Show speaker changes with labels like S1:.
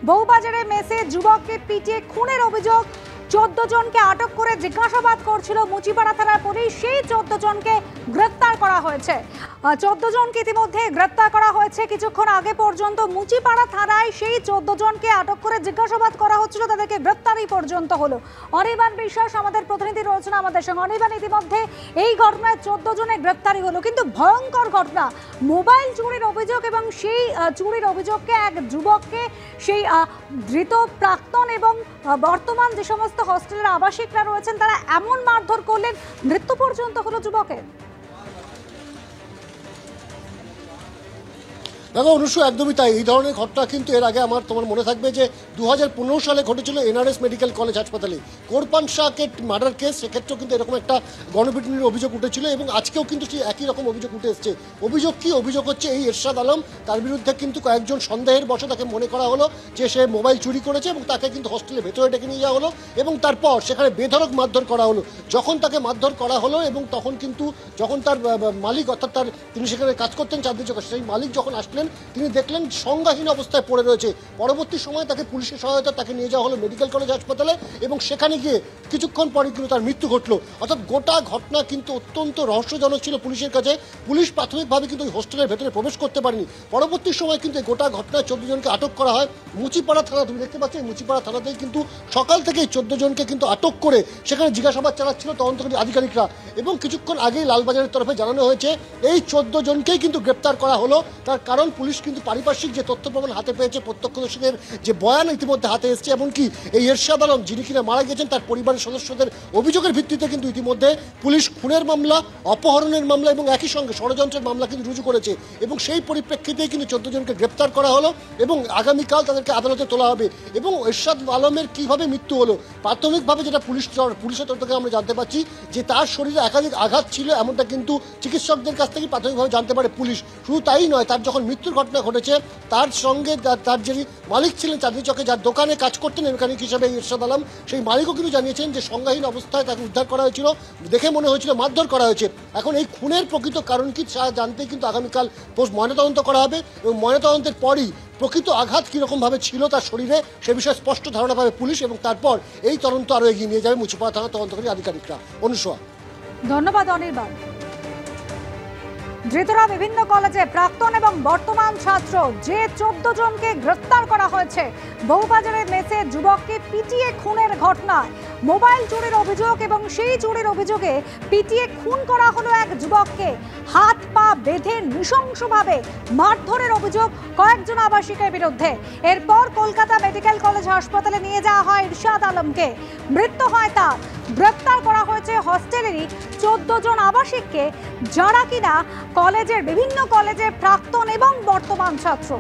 S1: বউবাজারে মেসে যুবককে পিটিয়ে খুনের অভিযোগ। 14 জনকে আটক করে জিজ্ঞাসাবাদ করছিল মুচিপাড়া থানার পুলিশ। সেই 14 জনকে গ্রেফতার করা হয়েছে। 14 জনকে ইতিমধ্যে গ্রেফতার করা হয়েছে। কিছুক্ষণ আগে পর্যন্ত মুচিপাড়া থানায় সেই 14 জনকে আটক করে জিজ্ঞাসাবাদ করা হচ্ছিল, তাদেরকে গ্রেফতারই পর্যন্ত হলো। অনির্বাণ বিশ্বাস আমাদের প্রতিনিধি রয়েছেন আমাদের সঙ্গে। অনির্বাণ, ইতিমধ্যে এই ঘটনায় 14 জনের গ্রেফতারি হলো, কিন্তু ভয়ঙ্কর ঘটনা, মোবাইল চুরির অভিযোগ এবং সেই চুরির অভিযোগকে এক যুবককে, সেই ধৃত প্রাক্তন এবং বর্তমান যে সমস্ত হস্টেলের আবাসিকরা রয়েছেন তারা এমন মারধর করলেন, মৃত্যু পর্যন্ত হলো যুবকের।
S2: দেখো অনুষ্য, একদমই তাই। এই ধরনের ঘটনা কিন্তু এর আগে তোমার মনে থাকবে যে 2015 সালে ঘটেছিল এনআরএস মেডিকেল কলেজ হাসপাতালে কোরবান শাহকে মার্ডার কেস। সেক্ষেত্রেও কিন্তু এরকম একটা গণপিটুনির অভিযোগ উঠেছিল এবং আজকেও কিন্তু সেই একই রকম অভিযোগ উঠে এসছে। অভিযোগ কি? অভিযোগ হচ্ছে এই এরশাদ আলম, তার বিরুদ্ধে কিন্তু কয়েকজন সন্দেহের বশে তাকে মনে করা হলো যে সে মোবাইল চুরি করেছে এবং তাকে কিন্তু হস্টেলের ভেতরে ডেকে নিয়ে যাওয়া হলো এবং তারপর সেখানে বেধড়ক মারধর করা হলো। যখন তাকে মারধর করা হলো এবং তখন কিন্তু যখন তার মালিক, অর্থাৎ তিনি সেখানে কাজ করতেন চাঁদনি চকে, সেই মালিক যখন আসলেন তিনি দেখলেন সংজ্ঞাহীন অবস্থায় পড়ে রয়েছে। পরবর্তী সময় তাকে পুলিশের সহায়তা তাকে নিয়ে যাওয়া হলো মেডিকেল কলেজ হাসপাতালে এবং সেখানে গিয়ে কিছুক্ষণ পরে কিন্তু তার মৃত্যু ঘটলো। অর্থাৎ গোটা ঘটনা কিন্তু অত্যন্ত রহস্যজনক ছিল পুলিশের কাছে। পুলিশ প্রাথমিকভাবে কিন্তু ওই হোস্টেলের ভেতরে প্রবেশ করতে পারেনি। পরবর্তী সময় কিন্তু গোটা ঘটনায় 14 জনকে আটক করা হয় মুচিপাড়া থানা। তুমি দেখতে পাচ্ছ এই মুচিপাড়া থানাতেই কিন্তু সকাল থেকেই 14 জনকে কিন্তু আটক করে সেখানে জিজ্ঞাসাবাদ চালাচ্ছিল তদন্তকারী আধিকারিকরা এবং কিছুক্ষণ আগেই লালবাজারের তরফে জানানো হয়েছে এই 14 জনকেই কিন্তু গ্রেপ্তার করা হলো। তার কারণ পুলিশ কিন্তু পারিপার্শ্বিক যে তথ্য প্রমাণ হাতে পেয়েছে, প্রত্যক্ষদর্শীদের যে বয়ান ইতিমধ্যে হাতে এসেছে, এমনকি এই এরশাদ আলম যিনি কিনা মারা গেছেন তার পরিবারের সদস্যদের অভিযোগের ভিত্তিতে কিন্তু ইতিমধ্যে পুলিশ খুনের মামলা, অপহরণের মামলা এবং একই সঙ্গে ষড়যন্ত্রের মামলা কিন্তু রুজু করেছে এবং সেই পরিপ্রেক্ষিতেই কিন্তু 14 জনকে গ্রেপ্তার করা হলো এবং আগামীকাল তাদেরকে আদালতে তোলা হবে। এবং এরশাদ আলমের কিভাবে মৃত্যু হলো, প্রাথমিকভাবে যেটা পুলিশের তরফ থেকে আমরা জানতে পারছি যে তার শরীরে একাধিক আঘাত ছিল, এমনটা কিন্তু চিকিৎসকদের কাছ থেকে প্রাথমিকভাবে জানতে পারে পুলিশ। শুধু তাই নয়, তার যখন মৃত্যুর ঘটনা ঘটেছে তার সঙ্গে তার যিনি মালিক ছিলেন চাঁদনি চকে, যার দোকানে কাজ করতেন মেকানিক হিসেবে এরশাদ আলম, সেই মালিকও কিন্তু জানিয়েছেন যে সংজ্ঞাহীন অবস্থায় তাকে উদ্ধার করা হয়েছিল, দেখে মনে হয়েছিল মারধর করা হয়েছে। এখন এই খুনের প্রকৃত কারণ কি জানতে কিন্তু আগামীকাল ময়নাতদন্ত করা হবে এবং ময়নাতদন্তের পরই প্রকৃত আঘাত কীরকমভাবে ছিল তার শরীরে সে বিষয়ে স্পষ্ট ধারণা পাবে পুলিশ এবং তারপর এই তদন্ত আরও এগিয়ে নিয়ে যাবে মুচিপাড়া থানা তদন্তকারী আধিকারিকরা। অনুসয়া,
S1: ধন্যবাদ অনির্বাণ। ধৃতরা বিভিন্ন কলেজে প্রাক্তন এবং বর্তমান ছাত্র। যে 14 জনকে গ্রেফতার করা হয়েছে বউবাজারের মেসে যুবককে পিটিয়ে খুনের ঘটনায়, মোবাইল চুরির অভিযোগ এবং সেই চুরির অভিযোগে পিটিয়ে খুন করা হলো এক যুবককে। হাত পা বেঁধে নৃশংসভাবে মারধরের অভিযোগ কয়েকজন আবাসিকের বিরুদ্ধে। এরপর কলকাতা মেডিকেল কলেজ হাসপাতালে নিয়ে যাওয়া হয় এরশাদ আলমকে। মৃত্যু হয় তার। গ্রেফতার করা হয়েছে হস্টেলেরই 14 জন আবাসিককে, যারা কিনা বিভিন্ন কলেজের প্রাক্তন এবং বর্তমান ছাত্র।